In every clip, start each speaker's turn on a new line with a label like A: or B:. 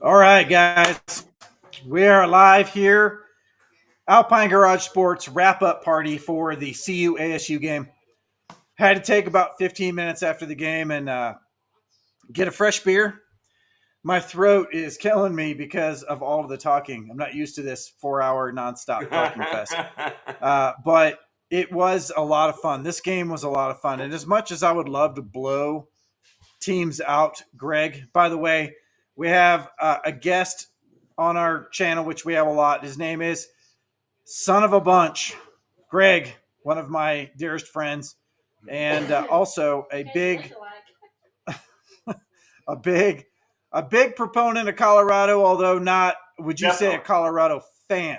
A: All right, guys. We are live here. Alpine Garage Sports wrap-up party for the CU ASU game. Had to take about 15 minutes after the game and get a fresh beer. My throat is killing me because of all of the talking. I'm not used to this 4-hour nonstop talking fest. But it was a lot of fun. This game was a lot of fun. And as much as I would love to blow teams out, Greg, by the way, we have a guest on our channel, which we have a lot. His name is Son of a Bunch, Greg, one of my dearest friends, and also a big proponent of Colorado, although not, would you say, a Colorado fan?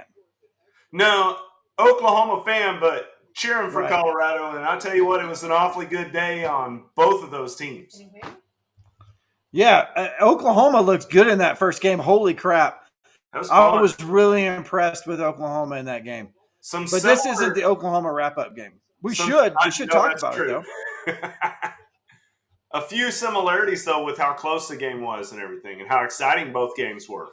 B: No, Oklahoma fan, but cheering for Colorado. And I'll tell you what, it was an awfully good day on both of those teams.
A: Yeah, Oklahoma looked good in that first game. Holy crap. I was really impressed with Oklahoma in that game. But this isn't the Oklahoma wrap-up game. We should talk about it, though.
B: A few similarities, though, with how close the game was and everything and how exciting both games were.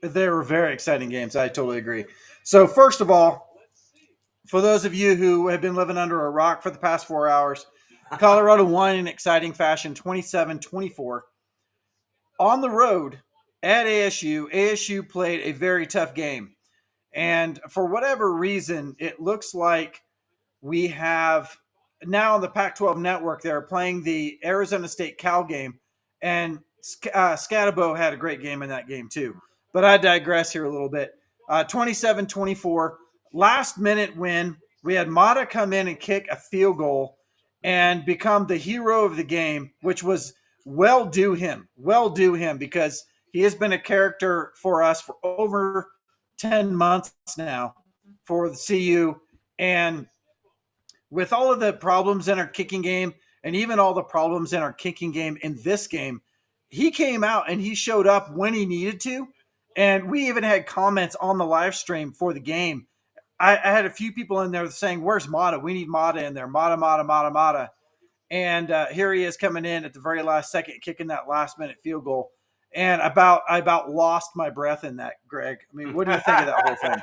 A: They were very exciting games. I totally agree. So, first of all, for those of you who have been living under a rock for the past 4 hours, Colorado won in exciting fashion, 27-24. On the road at ASU, ASU played a very tough game. And for whatever reason, it looks like we have now on the Pac-12 network, they're playing the Arizona State Cal game. And Scatabo had a great game in that game too. But I digress here a little bit. 27-24, last minute win. We had Mata come in and kick a field goal and become the hero of the game, which was well due him because he has been a character for us for over 10 months now for the CU. And with all of the problems in our kicking game and even all the problems in our kicking game in this game, he came out and he showed up when he needed to. And we even had comments on the live stream for the game. I had a few people in there saying, "Where's Mata? We need Mata in there. Mata. And here he is coming in at the very last second, kicking that last-minute field goal. And I about lost my breath in that, Greg. I mean, what do you think of that whole thing?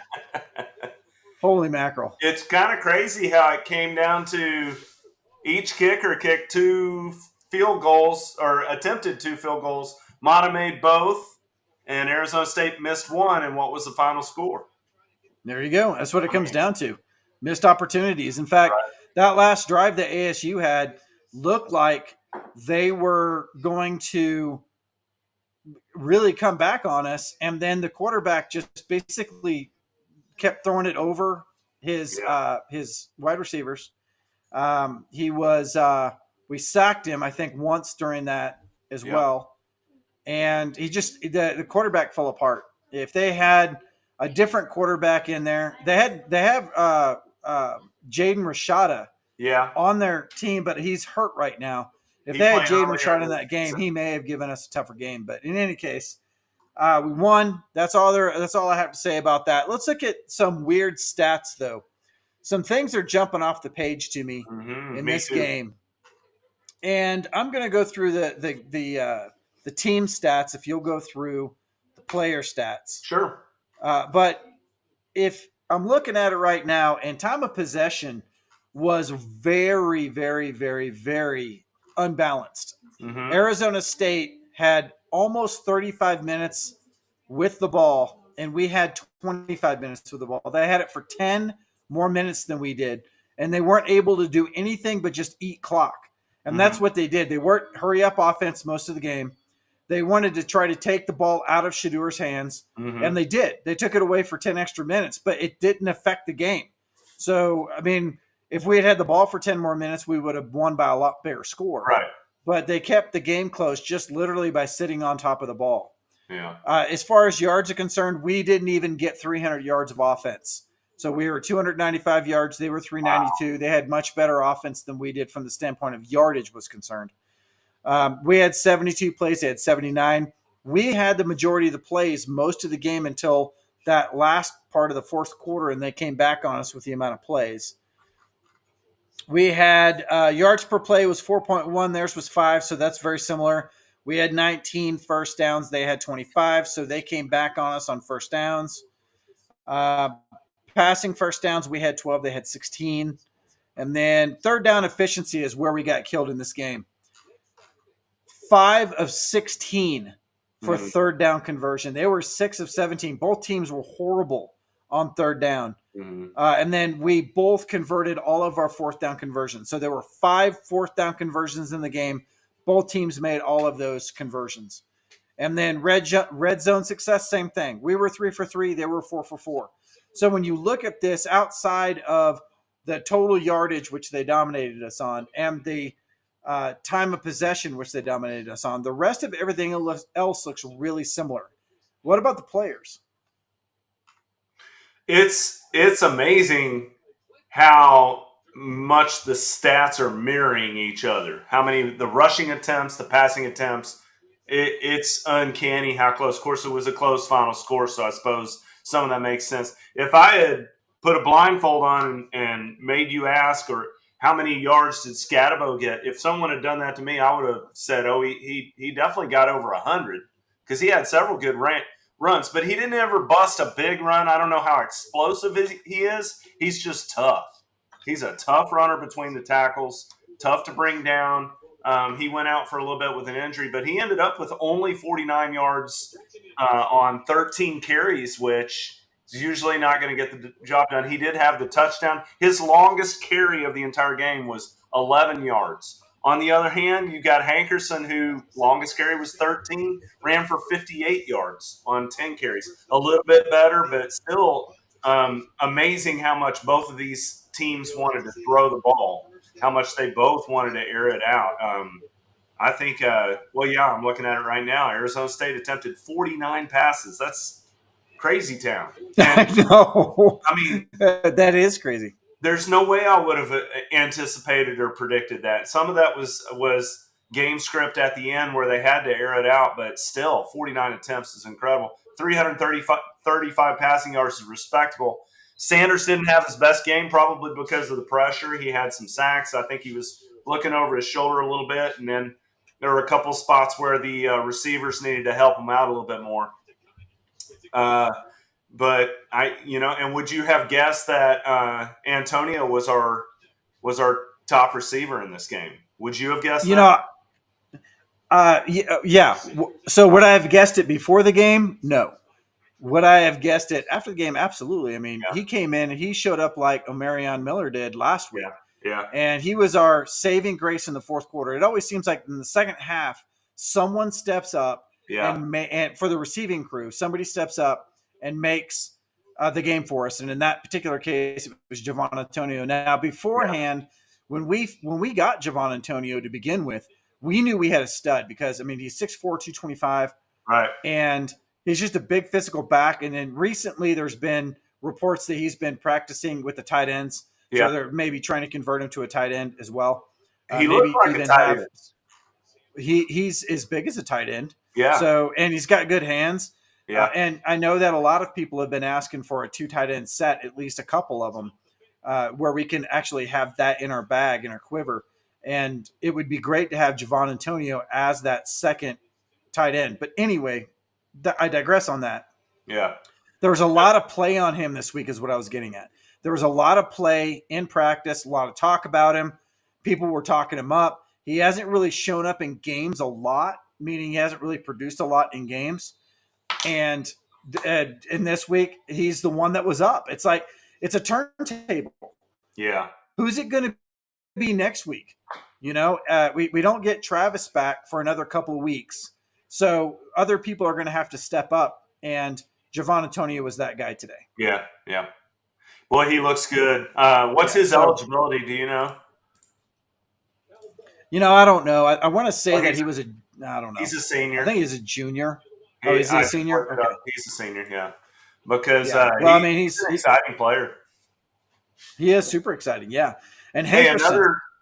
A: Holy mackerel.
B: It's kind of crazy how it came down to each kicker kicked 2 field goals or attempted 2 field goals. Mata made both, and Arizona State missed 1. And what was the final score?
A: There you go. That's what it comes down to. Missed opportunities. In fact, that last drive that ASU had looked like they were going to really come back on us, and then the quarterback just basically kept throwing it over his wide receivers. We sacked him, I think, once during that as well, and the quarterback fell apart. If they had a different quarterback in there, they have Jaden Rashada on their team, but he's hurt right now. If they had Jaden Rashada in that game, he may have given us a tougher game. But in any case, we won. That's all I have to say about that. Let's look at some weird stats, though. Some things are jumping off the page to me in this game, and I'm going to go through the team stats. If you'll go through the player stats,
B: sure.
A: But if I'm looking at it right now, and time of possession was very, very, very, very unbalanced. Arizona State had almost 35 minutes with the ball, and we had 25 minutes with the ball. They had it for 10 more minutes than we did, and they weren't able to do anything but just eat clock. And that's what they did. They weren't hurry-up offense most of the game. They wanted to try to take the ball out of Shedeur's hands, and they did. They took it away for 10 extra minutes, but it didn't affect the game. So, I mean, if we had had the ball for 10 more minutes, we would have won by a lot bigger score.
B: Right.
A: But they kept the game close just literally by sitting on top of the ball.
B: Yeah.
A: As far as yards are concerned, we didn't even get 300 yards of offense. So we were 295 yards. They were 392. Wow. They had much better offense than we did from the standpoint of yardage was concerned. We had 72 plays. They had 79. We had the majority of the plays most of the game until that last part of the fourth quarter, and they came back on us with the amount of plays. We had yards per play was 4.1. Theirs was 5, so that's very similar. We had 19 first downs. They had 25, so they came back on us on first downs. Uh, Passing first downs, we had 12. They had 16. And then third down efficiency is where we got killed in this game. 5 of 16 for third down conversion. They were 6 of 17. Both teams were horrible on third down. And then we both converted all of our fourth down conversions. So there were 5 fourth down conversions in the game. Both teams made all of those conversions. And then red zone success, same thing. We were 3 for 3. They were 4 for 4. So when you look at this outside of the total yardage, which they dominated us on, and the time of possession, which they dominated us on, the rest of everything else looks really similar. What about the players?
B: It's amazing how much the stats are mirroring each other. How many the rushing attempts, the passing attempts. It's uncanny how close. Of course, it was a close final score, so I suppose some of that makes sense. If I had put a blindfold on and made you ask, or how many yards did Scatabo get? If someone had done that to me, I would have said, "Oh, he definitely got over 100 because he had several good runs, but he didn't ever bust a big run. I don't know how explosive he is. He's just tough. He's a tough runner between the tackles, tough to bring down. He went out for a little bit with an injury, but he ended up with only 49 yards on 13 carries, which is usually not going to get the job done. He did have the touchdown. His longest carry of the entire game was 11 yards. On the other hand, you got Hankerson, who longest carry was 13, ran for 58 yards on 10 carries. A little bit better, but still amazing how much both of these teams wanted to throw the ball, how much they both wanted to air it out. I think, I'm looking at it right now. Arizona State attempted 49 passes. That's crazy town.
A: And, I know.
B: I mean,
A: that is crazy.
B: There's no way I would have anticipated or predicted that. Some of that was game script at the end where they had to air it out, but still, 49 attempts is incredible. 335 passing yards is respectable. Sanders didn't have his best game probably because of the pressure. He had some sacks. I think he was looking over his shoulder a little bit, and then there were a couple spots where the receivers needed to help him out a little bit more. But and would you have guessed that Antonio was our top receiver in this game? Would you have guessed that?
A: Yeah. So would I have guessed it before the game? No. Would I have guessed it after the game? Absolutely. I mean, He came in and he showed up like Omarion Miller did last week.
B: Yeah.
A: And he was our saving grace in the fourth quarter. It always seems like in the second half, someone steps up and for the receiving crew, somebody steps up and makes the game for us. And in that particular case, it was Javon Antonio. Now, beforehand, when we got Javon Antonio to begin with, we knew we had a stud because, I mean, he's 6'4", 225.
B: Right.
A: And he's just a big physical back. And then recently there's been reports that he's been practicing with the tight ends.
B: Yeah.
A: So they're maybe trying to convert him to a tight end as well.
B: He looks like a tight end.
A: He's as big as a tight end.
B: Yeah.
A: So, and he's got good hands.
B: Yeah.
A: And I know that a lot of people have been asking for a 2 tight end set, at least a couple of them, where we can actually have that in our bag, in our quiver. And it would be great to have Javon Antonio as that second tight end. But anyway, I digress on that.
B: Yeah.
A: There was a lot of play on him this week is what I was getting at. There was a lot of play in practice, a lot of talk about him. People were talking him up. He hasn't really shown up in games a lot, meaning he hasn't really produced a lot in games. And in this week, he's the one that was up. It's like it's a turntable.
B: Yeah.
A: Who's it going to be next week? We don't get Travis back for another couple of weeks. So other people are going to have to step up. And Javon Antonio was that guy today.
B: Yeah. Yeah. Well, he looks good. What's his eligibility? Do you know?
A: I don't know. I want to say that he was I don't know.
B: He's a senior.
A: I think he's a junior. Is he a senior?
B: Okay. He's a senior, yeah. Because
A: he's
B: an exciting player.
A: He is super exciting, yeah. And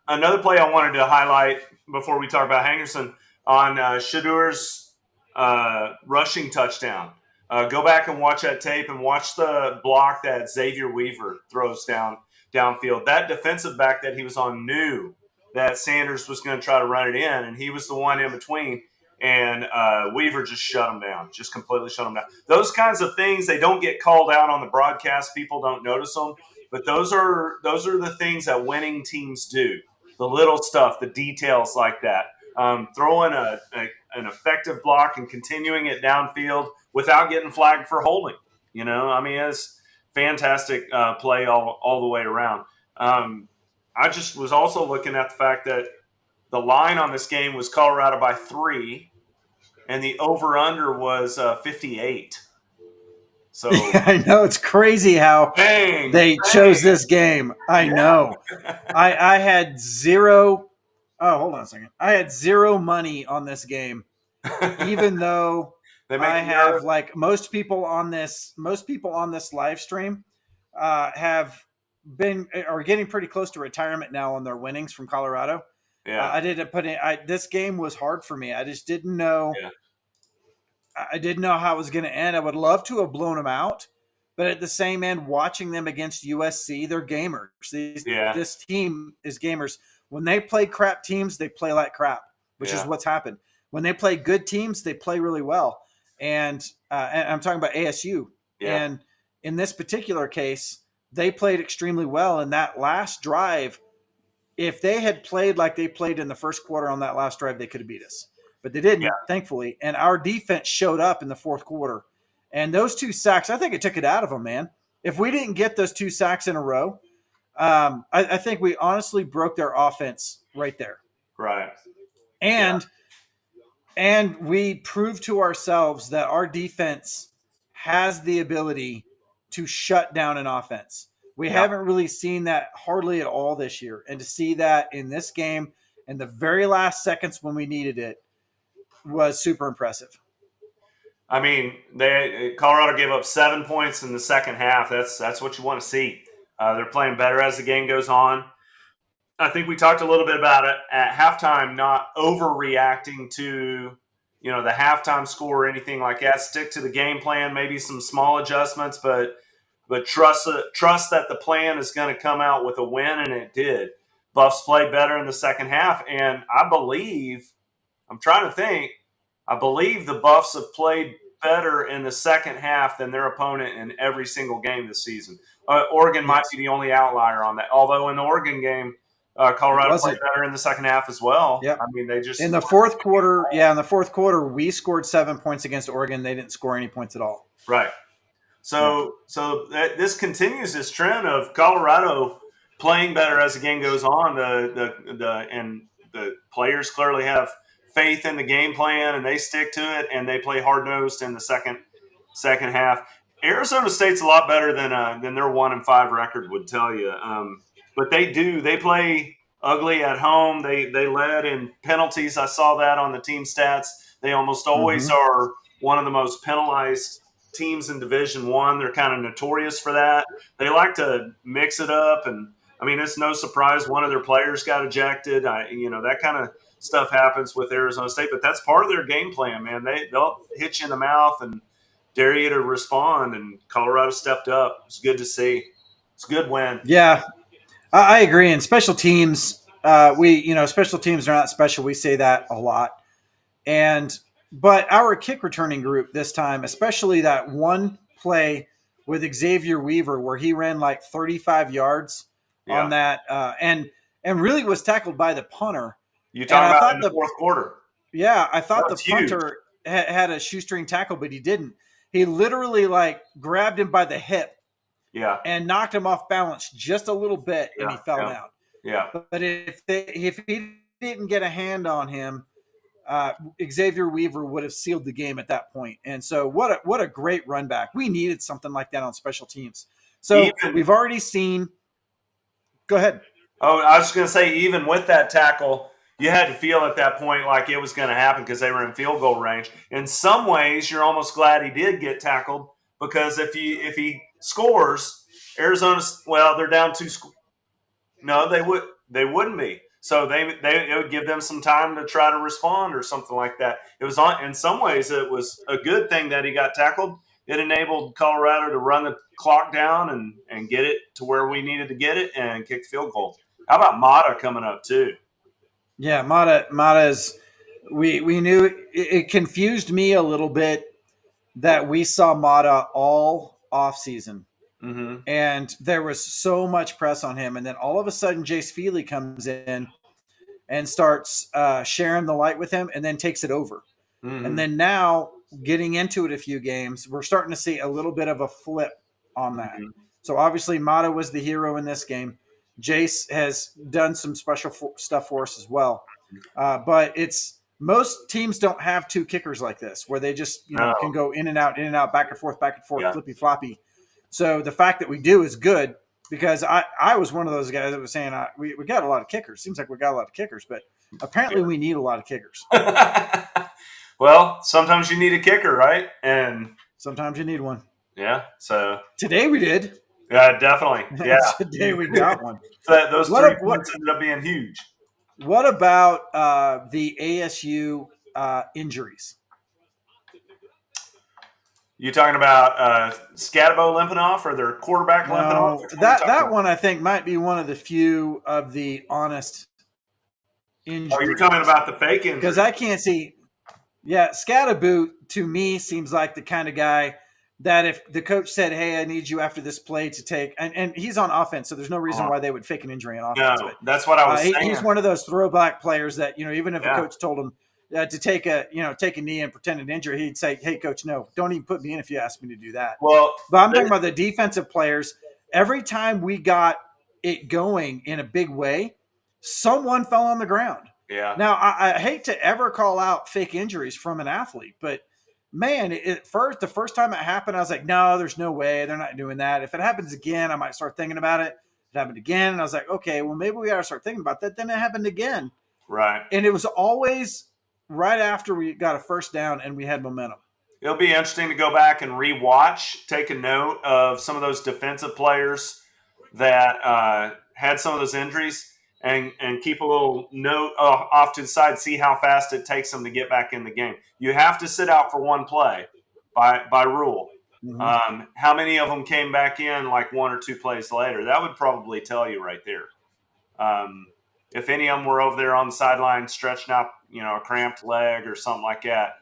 B: another play I wanted to highlight before we talk about Hankerson on Shedeur's rushing touchdown. Go back and watch that tape and watch the block that Xavier Weaver throws down downfield. That defensive back that he was on knew that Sanders was going to try to run it in, and he was the one in between. And Weaver just shut him down, just completely shut him down. Those kinds of things, they don't get called out on the broadcast. People don't notice them, but those are the things that winning teams do. The little stuff, the details like that. Throwing an effective block and continuing it downfield without getting flagged for holding. I mean, it's fantastic play all the way around. I just was also looking at the fact that the line on this game was Colorado by 3, and the over-under was 58. So
A: I know, it's crazy how they chose this game. I know. I had zero. Oh, hold on a second. I had zero money on this game, even though I have like most people on this live stream are getting pretty close to retirement now on their winnings from Colorado.
B: Yeah,
A: I didn't put in. This game was hard for me. I just didn't know.
B: Yeah.
A: I didn't know how it was going to end. I would love to have blown them out, but at the same end, watching them against USC, they're gamers. This team is gamers. When they play crap teams, they play like crap, which is what's happened. When they play good teams, they play really well. And I'm talking about ASU.
B: Yeah.
A: And in this particular case, they played extremely well. In that last drive, if they had played like they played in the first quarter on that last drive, they could have beat us. But they didn't, thankfully. And our defense showed up in the fourth quarter. And those 2 sacks, I think it took it out of them, man. If we didn't get those 2 sacks in a row, I think we honestly broke their offense right there.
B: Right.
A: And we proved to ourselves that our defense has the ability to shut down an offense. We haven't really seen that hardly at all this year. And to see that in this game in the very last seconds when we needed it was super impressive.
B: I mean, Colorado gave up 7 points in the second half. That's what you want to see. They're playing better as the game goes on. I think we talked a little bit about it at halftime, not overreacting to the halftime score or anything like that. Stick to the game plan, maybe some small adjustments, but trust that the plan is going to come out with a win, and it did. Buffs played better in the second half, and I believe the Buffs have played better in the second half than their opponent in every single game this season. Oregon might be the only outlier on that, although in the Oregon game, Colorado played better in the second half as well.
A: Yep.
B: I mean, they just
A: in the fourth quarter, we scored 7 points against Oregon. They didn't score any points at all.
B: Right. So this continues this trend of Colorado playing better as the game goes on. And the players clearly have faith in the game plan, and they stick to it, and they play hard nosed in the second half. Arizona State's a lot better than their 1-5 record would tell you. But they play ugly at home. They led in penalties. I saw that on the team stats. They almost always are one of the most penalized teams in Division I. They're kind of notorious for that. They like to mix it up, and I mean, it's no surprise one of their players got ejected. That kind of stuff happens with Arizona State, but that's part of their game plan, man. They'll hit you in the mouth and dare you to respond, and Colorado stepped up. It's good to see. It's a good win.
A: Yeah, I agree. And special teams, special teams are not special. We say that a lot. But our kick returning group this time, especially that one play with Xavier Weaver where he ran like 35 yards on that and really was tackled by the punter.
B: You talking about in the fourth quarter.
A: Yeah, I thought the punter had a shoestring tackle, but he didn't. He literally grabbed him by the hip and knocked him off balance just a little bit, and he fell down.
B: Yeah.
A: But if he didn't get a hand on him, Xavier Weaver would have sealed the game at that point. And so what a great run back. We needed something like that on special teams. So we've already seen – go ahead.
B: Oh, I was just going to say, even with that tackle, you had to feel at that point like it was going to happen because they were in field goal range. In some ways, you're almost glad he did get tackled because if he scores, Arizona's they're down 2 scores. No, they wouldn't be. So it would give them some time to try to respond or something like that. It was in some ways it was a good thing that he got tackled it enabled Colorado to run the clock down and get it to where we needed to get it and kick the field goal. How about Mata coming up too?
A: Yeah, Mata's. We knew it confused me a little bit that we saw Mata all off season.
B: Mm-hmm.
A: And there was so much press on him. And then all of a sudden, Jace Feely comes in and starts sharing the light with him and then takes it over.
B: Mm-hmm.
A: And then now, getting into it a few games, we're starting to see a little bit of a flip on that.
B: Mm-hmm.
A: So obviously, Mata was the hero in this game. Jace has done some special stuff for us as well. But most teams don't have two kickers like this where they just can go in and out, back and forth,
B: Yeah.
A: flippy floppy. So the fact that we do is good, because I was one of those guys that was saying we got a lot of kickers. Seems like we got a lot of kickers, but apparently we need a lot of kickers.
B: Well, sometimes you need a kicker, right? And
A: sometimes you need one.
B: Yeah. So
A: today we did.
B: Yeah, definitely. Yeah.
A: Today we got one.
B: So those 3 points ended up being huge.
A: What about the ASU injuries?
B: You talking about Scatabo limping off or their quarterback limping off?
A: That one I think might be one of the few of the honest injuries.
B: Are you talking about the fake injury?
A: Because I can't see. Yeah, Scatabo to me seems like the kind of guy that if the coach said, "Hey, I need you after this play to take," and he's on offense, so there's no reason why they would fake an injury on offense.
B: No, that's what I was saying.
A: He's one of those throwback players that even if a coach told him to take a knee and pretend an injury, he'd say, "Hey, coach, no, don't even put me in if you ask me to do that."
B: Well,
A: but I'm talking about the defensive players. Every time we got it going in a big way, someone fell on the ground.
B: Yeah.
A: Now I hate to ever call out fake injuries from an athlete, but man, the first time it happened, I was like, no, there's no way. They're not doing that. If it happens again, I might start thinking about it. It happened again. And I was like, okay, well, maybe we got to start thinking about that. Then it happened again.
B: Right.
A: And it was always right after we got a first down and we had momentum.
B: It'll be interesting to go back and rewatch, take a note of some of those defensive players that had some of those injuries and keep a little note off to the side, see how fast it takes them to get back in the game. You have to sit out for one play by rule. Mm-hmm. How many of them came back in like 1 or 2 plays later? That would probably tell you right there. If any of them were over there on the sideline stretching out, a cramped leg or something like that,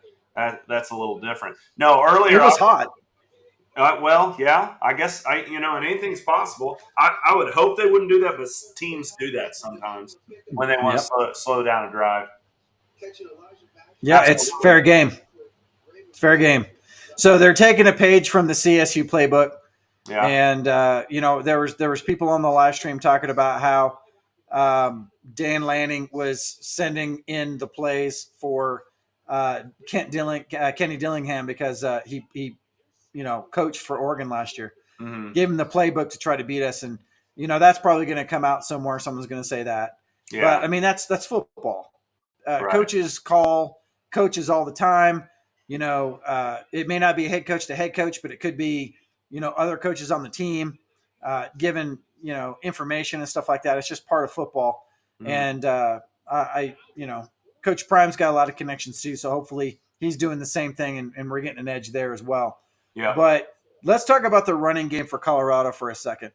B: that's a little different. No, earlier
A: it was hot.
B: Well, yeah, I guess and anything's possible. I would hope they wouldn't do that, but teams do that sometimes when they want to slow down a drive.
A: Yeah, it's fair game. It's fair game. So they're taking a page from the CSU playbook.
B: Yeah.
A: And there was people on the live stream talking about how Dan Lanning was sending in the plays for Kenny Dillingham because he coached for Oregon last year.
B: Mm-hmm.
A: Gave him the playbook to try to beat us, and that's probably going to come out somewhere. Someone's going to say that.
B: Yeah.
A: But I mean that's football.
B: Right.
A: Coaches call coaches all the time. It may not be head coach to head coach, but it could be other coaches on the team given information and stuff like that. It's just part of football. Mm-hmm. And Coach Prime's got a lot of connections too, so hopefully he's doing the same thing, and we're getting an edge there as well.
B: Yeah.
A: But let's talk about the running game for Colorado for a second.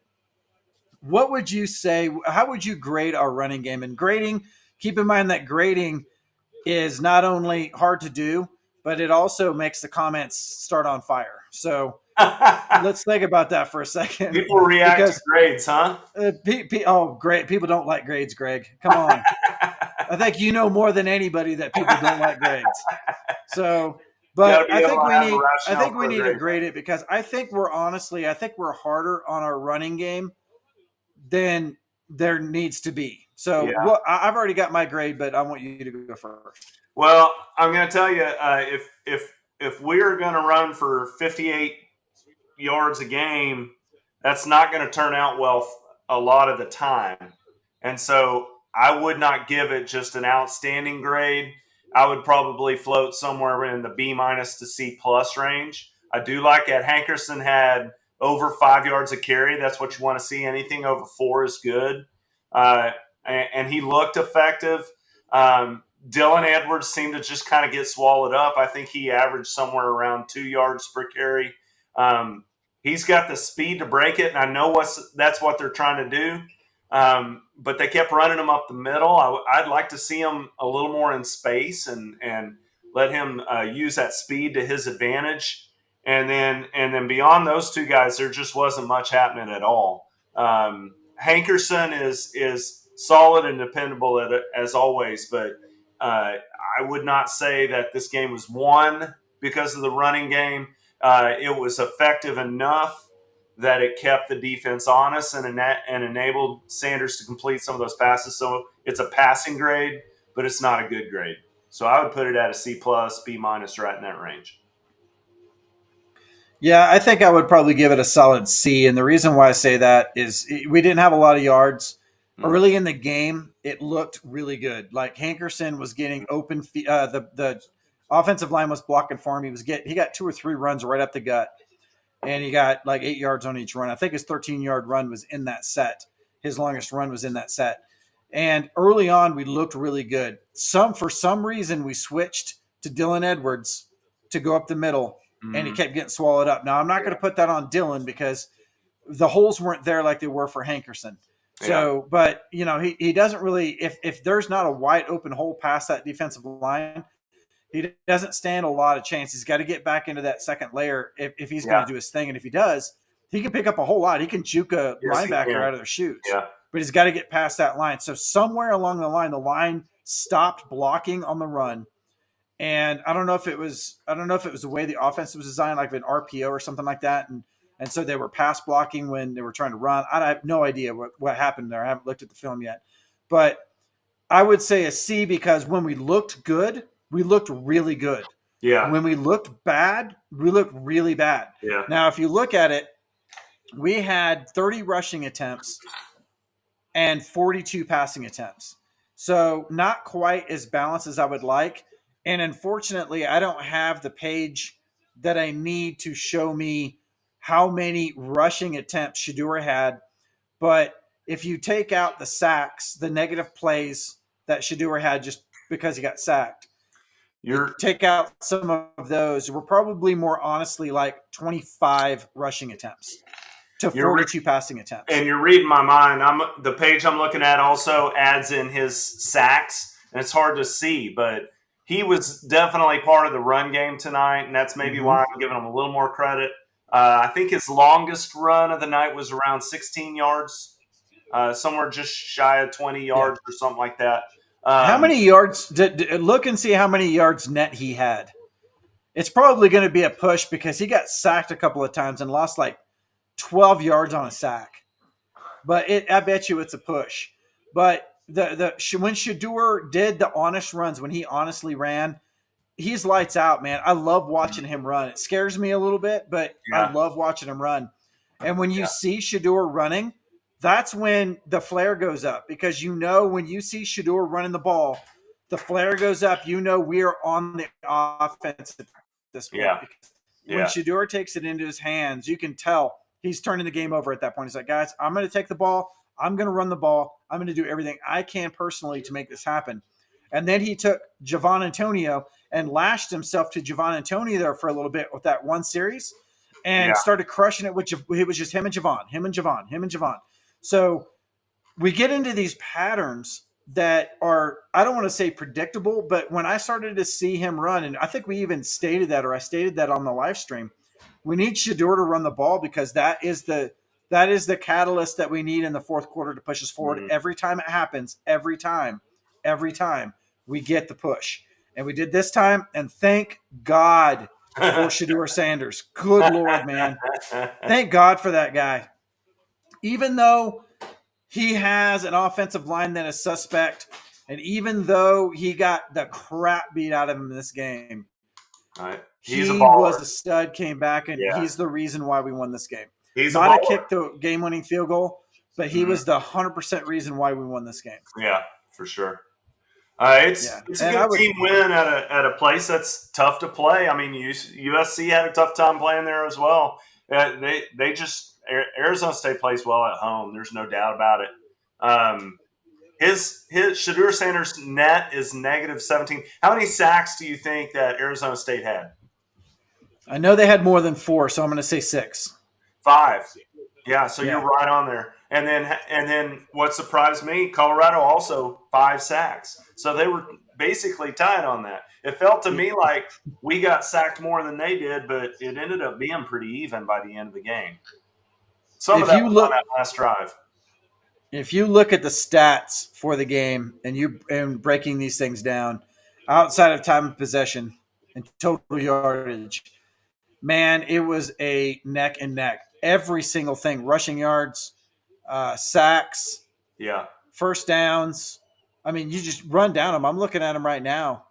A: What would you say? How would you grade our running game? And grading, keep in mind that grading is not only hard to do, but it also makes the comments start on fire. So let's think about that for a second.
B: People react to grades, huh?
A: Great. People don't like grades, Greg. Come on. I think more than anybody that people don't like grades. So, but I think we need to grade it because I think we're harder on our running game than there needs to be. So I've already got my grade, but I want you to go first.
B: Well, I'm going to tell you, if we're going to run for 58 yards a game, that's not going to turn out well a lot of the time. And so I would not give it just an outstanding grade. I would probably float somewhere in the B- to C+ range. I do like that Hankerson had over 5 yards a carry. That's what you want to see. Anything over 4 is good. And he looked effective. Dylan Edwards seemed to just kind of get swallowed up. I think he averaged somewhere around 2 yards per carry. He's got the speed to break it, and I know that's what they're trying to do. But they kept running him up the middle. I'd like to see him a little more in space and let him use that speed to his advantage. And then beyond those two guys, there just wasn't much happening at all. Hankerson is solid and dependable as always, but I would not say that this game was won because of the running game. It was effective enough that it kept the defense honest and enabled Sanders to complete some of those passes. So it's a passing grade, but it's not a good grade. So I would put it at a C plus, B minus, right in that range.
A: Yeah, I think I would probably give it a solid C. And the reason why I say that is we didn't have a lot of yards. Early in the game, it looked really good. Like Hankerson was getting open. The offensive line was blocking for him. He got 2 or 3 runs right up the gut, and he got like 8 yards on each run. I think his 13-yard run was in that set. His longest run was in that set. And early on, we looked really good. For some reason, we switched to Dylan Edwards to go up the middle, and he kept getting swallowed up. Now, I'm not going to put that on Dylan because the holes weren't there like they were for Hankerson. So, but he doesn't really. If there's not a wide open hole past that defensive line, he doesn't stand a lot of chance. He's got to get back into that second layer if he's going to do his thing. And if he does, he can pick up a whole lot. He can juke a linebacker out of their shoes.
B: Yeah.
A: But he's got to get past that line. So somewhere along the line stopped blocking on the run. And I don't know if it was the way the offense was designed, like an RPO or something like that. And so they were pass blocking when they were trying to run. I have no idea what happened there. I haven't looked at the film yet. But I would say a C because when we looked good, we looked really good.
B: Yeah.
A: When we looked bad, we looked really bad.
B: Yeah.
A: Now, if you look at it, we had 30 rushing attempts and 42 passing attempts. So not quite as balanced as I would like. And unfortunately, I don't have the page that I need to show me how many rushing attempts Shedeur had. But if you take out the sacks, the negative plays that Shedeur had just because he got sacked, you take out some of those, we're probably more honestly like 25 rushing attempts to 42 passing attempts.
B: And you're reading my mind. The page I'm looking at also adds in his sacks, and it's hard to see, but he was definitely part of the run game tonight, and that's maybe why I'm giving him a little more credit. I think his longest run of the night was around 16 yards, somewhere just shy of 20 yards or something like that.
A: How many yards? Look and see how many yards net he had. It's probably going to be a push because he got sacked a couple of times and lost like 12 yards on a sack. But I bet you it's a push. But when Shedeur did the honest runs, when he honestly ran, he's lights out, man. I love watching him run. It scares me a little bit, but I love watching him run. And when you see Shedeur running, that's when the flare goes up because when you see Shedeur running the ball, the flare goes up. We're on the offense at this point.
B: Yeah.
A: When Shedeur takes it into his hands, you can tell he's turning the game over at that point. He's like, guys, I'm going to take the ball. I'm going to run the ball. I'm going to do everything I can personally to make this happen. And then he took Javon Antonio and lashed himself to Javon Antonio there for a little bit with that one series and started crushing it. It was just him and Javon. So we get into these patterns that are, I don't want to say predictable, but when I started to see him run, and I think we even stated that, or I stated that on the live stream, we need Shedeur to run the ball because that is the catalyst that we need in the fourth quarter to push us forward. Every time it happens, every time we get the push. And we did this time, and thank God for Shedeur Sanders. Good Lord, man. Thank God for that guy. Even though he has an offensive line that is suspect, and even though he got the crap beat out of him in this game, he was a stud, came back, and he's the reason why we won this game.
B: He's
A: not a kick the game-winning field goal, but he was the 100% reason why we won this game.
B: Yeah, for sure. It's a good team win at a place that's tough to play. I mean, USC had a tough time playing there as well. Arizona State plays well at home. There's no doubt about it. His Shedeur Sanders net is -17. How many sacks do you think that Arizona State had?
A: I know they had more than 4, so I'm going to say 6.
B: 5. Yeah, so you're
A: Yeah.
B: right on there. And then what surprised me, Colorado also 5 sacks. So they were basically tied on that. It felt to me like we got sacked more than they did, but it ended up being pretty even by the end of the game. Some of
A: If
B: that
A: you
B: was on
A: look
B: that last drive.
A: if you look at the stats for the game and breaking these things down outside of time of possession and total yardage, man, it was a neck and neck. Every single thing, rushing yards, sacks,
B: Yeah.
A: first downs. I mean, you just run down them. I'm looking at them right now.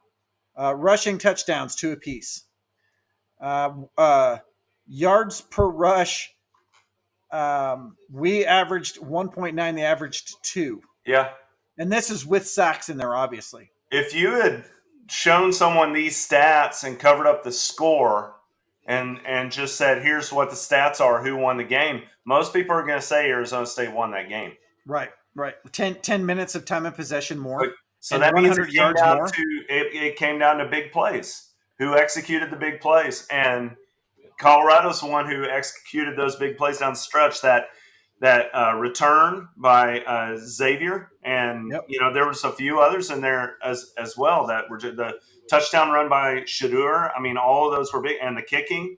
A: Rushing touchdowns, 2 apiece. Uh, uh, Yards per rush, we averaged 1.9. They averaged 2.
B: Yeah.
A: And this is with sacks in there, obviously.
B: If you had shown someone these stats and covered up the score and just said, here's what the stats are, who won the game, most people are going to say Arizona State won that game.
A: Right, right. 10 minutes of time of possession more
B: So
A: and
B: that means
A: 100 yards more.
B: it came down to big plays. Who executed the big plays? And Colorado's the one who executed those big plays down the stretch. That return by Xavier, and
A: Yep.
B: there was a few others in there as well that were the touchdown run by Shedeur. I mean, all of those were big, and the kicking,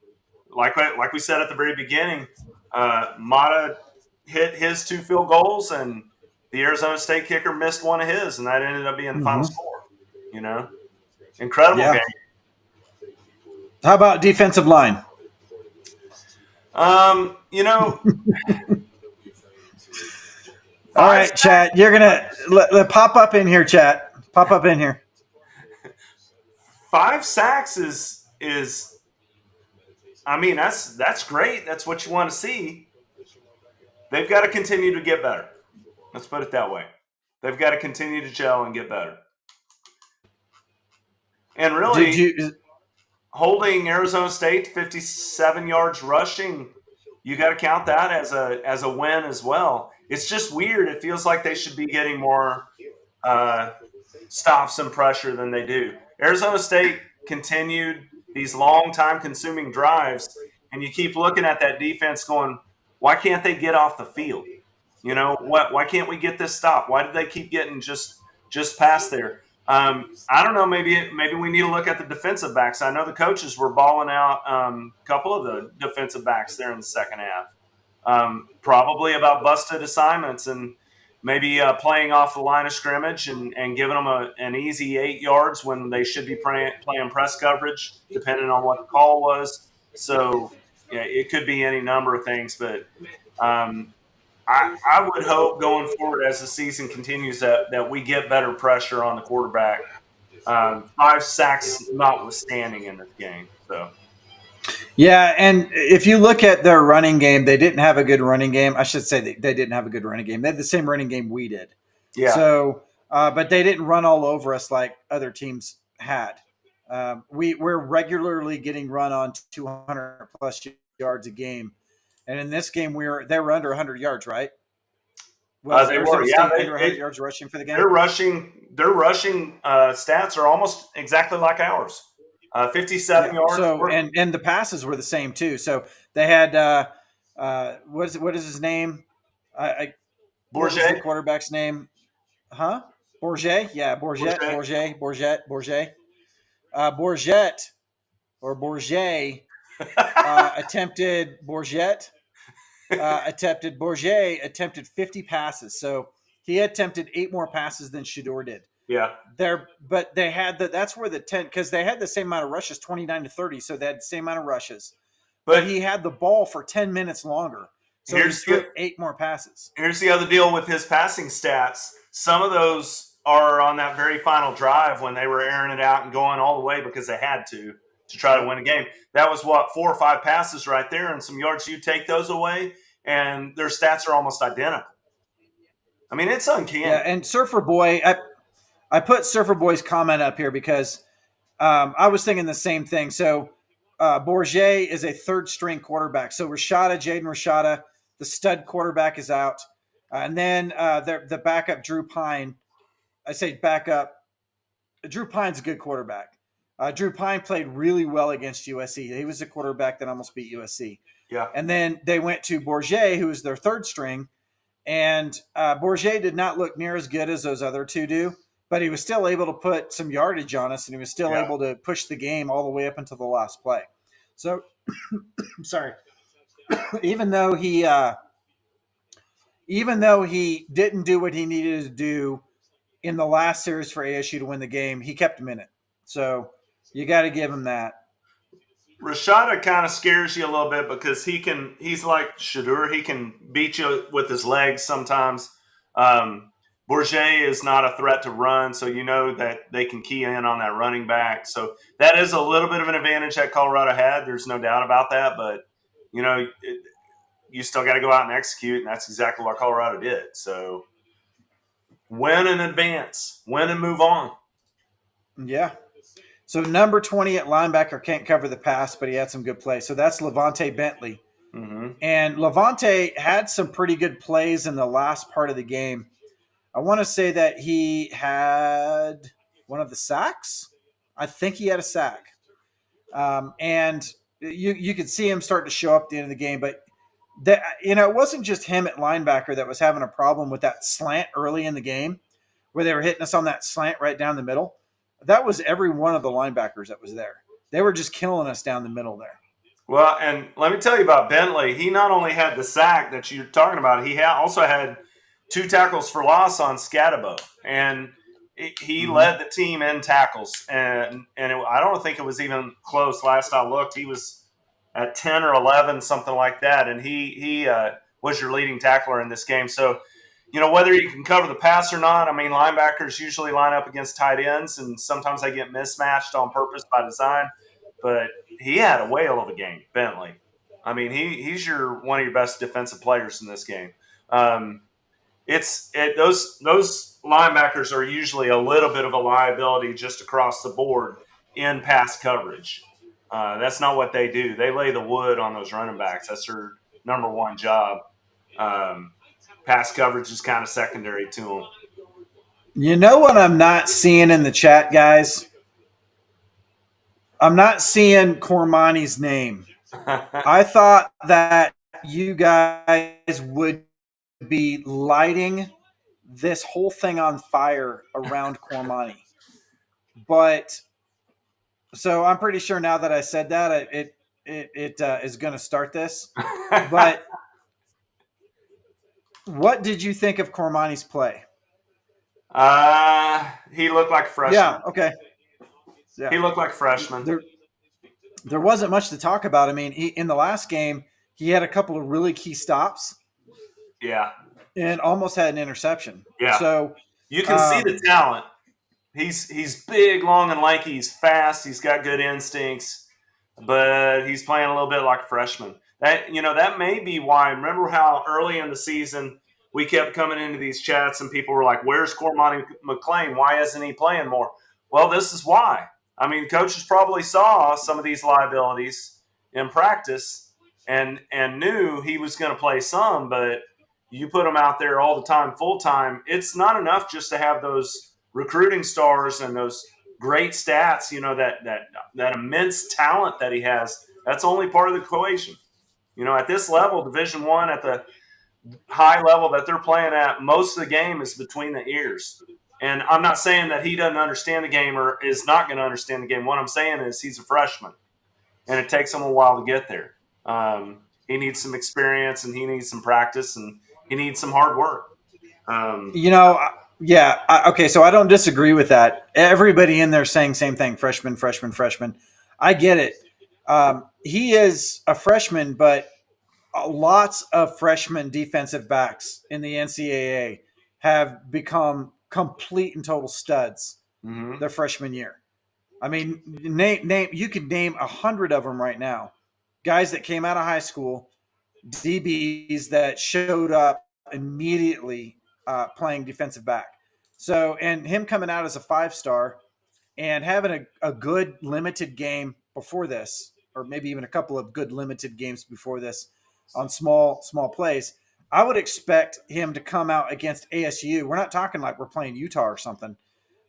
B: like we said at the very beginning, Mata hit his 2 field goals, and the Arizona State kicker missed one of his, and that ended up being the final
A: Mm-hmm.
B: score. Incredible
A: Yeah.
B: game.
A: How about defensive line?
B: Um, you know,
A: All right, chat. You're gonna let pop up in here, chat. Pop up in here.
B: 5 sacks is I mean, that's great. That's what you want to see. They've got to continue to get better. Let's put it that way. They've got to continue to gel and get better. And
A: Did
B: really,
A: you?
B: holding Arizona State 57 yards rushing, you got to count that as a win as well. It's just weird. It feels like they should be getting more stops and pressure than they do. Arizona State continued these long time consuming drives, and you keep looking at that defense going, why can't they get off the field? Why can't we get this stop? Why did they keep getting just past there? I don't know. Maybe we need to look at the defensive backs. I know the coaches were balling out a couple of the defensive backs there in the second half. Probably about busted assignments and maybe playing off the line of scrimmage and giving them an easy 8 yards when they should be playing press coverage, depending on what the call was. So yeah, it could be any number of things, but I would hope going forward as the season continues that we get better pressure on the quarterback. 5 sacks notwithstanding in this game. So.
A: Yeah, and if you look at their running game, they didn't have a good running game. I should say they didn't have a good running game. They had the same running game we did.
B: Yeah.
A: So, but they didn't run all over us like other teams had. We're regularly getting run on 200 plus yards a game, and in this game they were under 100 yards, right? Was
B: They
A: Arizona
B: were, yeah.
A: State under 100 yards rushing for the game?
B: Their rushing stats are almost exactly like ours. 57 yards.
A: So and the passes were the same too. So they had what is his name? What was the quarterback's name? Huh? Bourget? Yeah, Bourget. Or Bourget attempted Bourget attempted 50 passes. So he attempted 8 more passes than Shedeur did.
B: Yeah.
A: But they had that's where the 10, because they had the same amount of rushes, 29 to 30. So they had the same amount of rushes. But he had the ball for 10 minutes longer. So he threw 8 more passes.
B: Here's the other deal with his passing stats. Some of those are on that very final drive when they were airing it out and going all the way because they had to try to win a game. That was 4 or 5 passes right there and some yards. You take those away and their stats are almost identical. I mean, it's uncanny.
A: Yeah, and Surfer Boy, I put Surfer Boy's comment up here because I was thinking the same thing. So Bourget is a third string quarterback. So Jaden Rashada, the stud quarterback, is out. And then the backup, Drew Pine. I say backup. Drew Pine's a good quarterback. Drew Pine played really well against USC. He was the quarterback that almost beat USC.
B: Yeah.
A: And then they went to Bourget, who was their third string. And Bourget did not look near as good as those other two do, but he was still able to put some yardage on us, and he was still able to push the game all the way up until the last play. So, sorry. even though he didn't do what he needed to do in the last series for ASU to win the game, he kept him in it. So you got to give him that.
B: Rashada kind of scares you a little bit because he's like Shedeur. He can beat you with his legs sometimes. Bourget is not a threat to run, so you know that they can key in on that running back. So that is a little bit of an advantage that Colorado had. There's no doubt about that. But, you still got to go out and execute, and that's exactly what Colorado did. So win and advance. Win and move on.
A: Yeah. So number 20 at linebacker can't cover the pass, but he had some good plays. So that's Levante Bentley.
B: Mm-hmm.
A: And Levante had some pretty good plays in the last part of the game. I want to say that he had one of the sacks. I think he had a sack. And you could see him start to show up at the end of the game. But, it wasn't just him at linebacker that was having a problem with that slant early in the game where they were hitting us on that slant right down the middle. That was every one of the linebackers that was there. They were just killing us down the middle there.
B: Well, and let me tell you about Bentley. He not only had the sack that you're talking about, he also had 2 tackles for loss on Scatabo. And he led the team in tackles. And I don't think it was even close. Last I looked, he was at 10 or 11, something like that. And he was your leading tackler in this game. So, whether you can cover the pass or not, I mean, linebackers usually line up against tight ends, and sometimes they get mismatched on purpose by design. But he had a whale of a game, Bentley. I mean, he's one of your best defensive players in this game. Those linebackers are usually a little bit of a liability just across the board in pass coverage. That's not what they do. They lay the wood on those running backs. That's their number one job. Pass coverage is kind of secondary to them.
A: You know what I'm not seeing in the chat, guys? I'm not seeing Cormani's name. I thought that you guys would be lighting this whole thing on fire around Cormani. But so I'm pretty sure now that I said that, it is going to start this. But what did you think of Cormani's play?
B: He looked like a freshman.
A: Yeah, okay.
B: Yeah. He looked like a freshman.
A: There wasn't much to talk about. I mean, in the last game, he had a couple of really key stops.
B: Yeah.
A: And almost had an interception.
B: Yeah.
A: So
B: you can see the talent. He's big, long, and lanky. He's fast. He's got good instincts, but he's playing a little bit like a freshman. That may be why. Remember how early in the season we kept coming into these chats and people were like, "Where's Cormani McClain? Why isn't he playing more?" Well, this is why. I mean, coaches probably saw some of these liabilities in practice and knew he was going to play some, but you put him out there all the time, full time. It's not enough just to have those recruiting stars and those great stats. That immense talent that he has. That's only part of the equation. At this level, Division I, at the high level that they're playing at, most of the game is between the ears. And I'm not saying that he doesn't understand the game or is not going to understand the game. What I'm saying is he's a freshman, and it takes him a while to get there. He needs some experience, and he needs some practice, and he needs some hard work.
A: Okay, so I don't disagree with that. Everybody in there saying same thing, freshman. I get it. He is a freshman, but lots of freshman defensive backs in the NCAA have become complete and total studs their freshman year. I mean, you could name 100 of them right now. Guys that came out of high school, DBs that showed up immediately playing defensive back. So, and him coming out as a 5-star and having a good limited game before this, or maybe even a couple of good limited games before this on small plays, I would expect him to come out against ASU. We're not talking like we're playing Utah or something.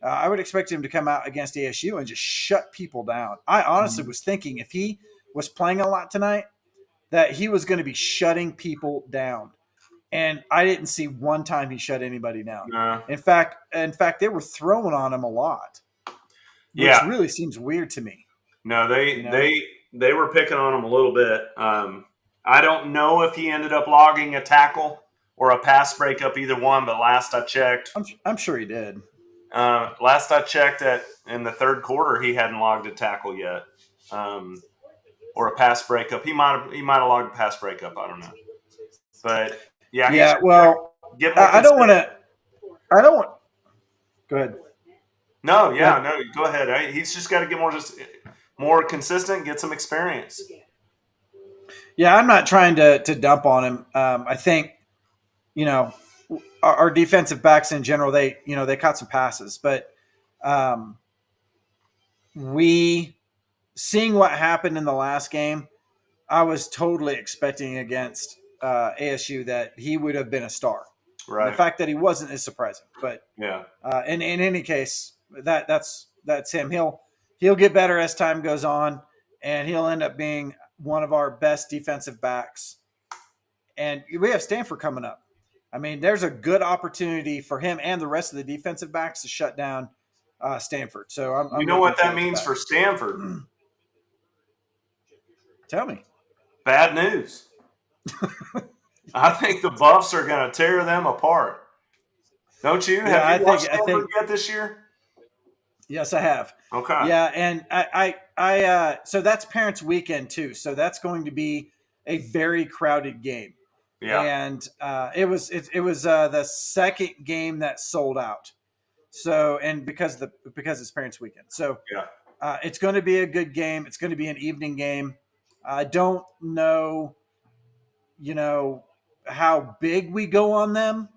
A: I would expect him to come out against ASU and just shut people down. I honestly was thinking if he was playing a lot tonight, that he was going to be shutting people down. And I didn't see one time he shut anybody down.
B: No.
A: In fact, they were throwing on him a lot, which really seems weird to me.
B: No, they were picking on him a little bit. I don't know if he ended up logging a tackle or a pass breakup, either one. But last I checked,
A: I'm sure he did.
B: Last I checked, in the third quarter, he hadn't logged a tackle yet, or a pass breakup. He might have logged a pass breakup. I don't know, but
A: yeah. Well, I don't want to. Go ahead.
B: No, go ahead. He's just got to get more consistent, get some experience.
A: Yeah, I'm not trying to dump on him. I think, our defensive backs in general, they caught some passes, but seeing what happened in the last game, I was totally expecting against ASU that he would have been a star.
B: Right.
A: The fact that he wasn't is surprising, but
B: yeah.
A: In any case, that's him. He'll get better as time goes on, and he'll end up being one of our best defensive backs. And we have Stanford coming up. I mean, there's a good opportunity for him and the rest of the defensive backs to shut down Stanford. So I'm
B: you know what that means for Stanford?
A: Tell me.
B: Bad news. I think the Buffs are going to tear them apart. Don't you?
A: Yeah,
B: have you watched Stanford yet this year?
A: Yes, I have.
B: Okay.
A: Yeah, and I so that's Parents' Weekend too. So that's going to be a very crowded game.
B: Yeah.
A: And it was the second game that sold out. So, and because it's Parents' Weekend. So it's going to be a good game. It's going to be an evening game. I don't know, how big we go on them.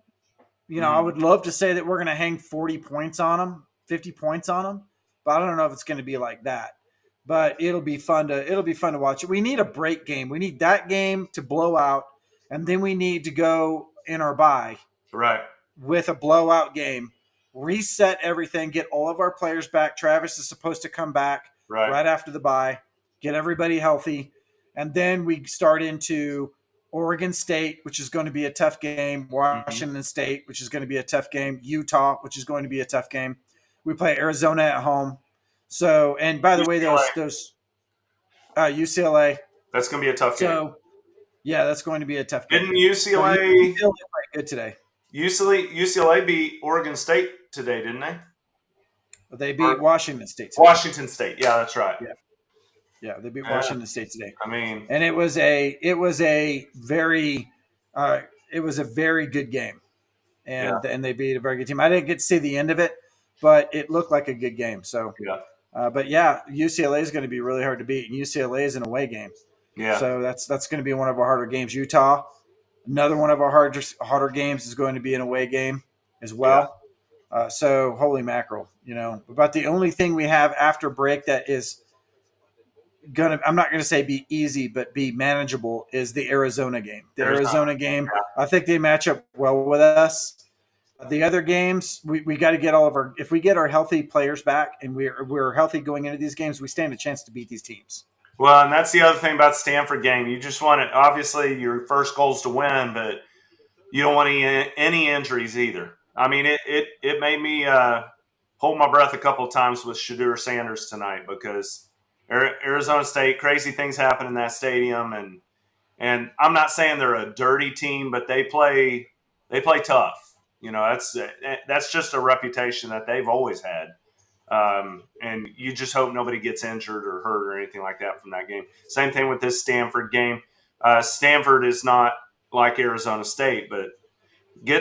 A: I would love to say that we're going to hang 40 points on them, 50 points on them, but I don't know if it's going to be like that. But it'll be fun to watch. We need a break game. We need that game to blow out, and then we need to go in our bye with a blowout game, reset everything, get all of our players back. Travis is supposed to come back right after the bye, get everybody healthy, and then we start into Oregon State, which is going to be a tough game, Washington State, which is going to be a tough game, Utah, which is going to be a tough game. We play Arizona at home. So, and by the way, those UCLA.
B: That's going to be a tough game.
A: Yeah, that's going to be a tough game.
B: Didn't UCLA
A: played good today?
B: UCLA beat Oregon State today, didn't they?
A: They beat Washington State today.
B: Washington State. Yeah, that's right.
A: Yeah, they beat Washington State today.
B: I mean,
A: and it was a very good game, and they beat a very good team. I didn't get to see the end of it, but it looked like a good game. So but UCLA is going to be really hard to beat, and UCLA is an away game.
B: Yeah.
A: So that's going to be one of our harder games. Utah, another one of our harder games, is going to be an away game as well. Yeah. So holy mackerel, about the only thing we have after break that is I'm not going to say be easy, but be manageable is the Arizona game. The Arizona game, I think they match up well with us. The other games, we got to get if we get our healthy players back and we're healthy going into these games, we stand a chance to beat these teams.
B: Well, and that's the other thing about the Stanford game. You just want it. Obviously, your first goal is to win, but you don't want any injuries either. I mean, it made me hold my breath a couple of times with Shedeur Sanders tonight because Arizona State, crazy things happen in that stadium, and I'm not saying they're a dirty team, but they play tough. That's just a reputation that they've always had. And you just hope nobody gets injured or hurt or anything like that from that game. Same thing with this Stanford game. Stanford is not like Arizona State, but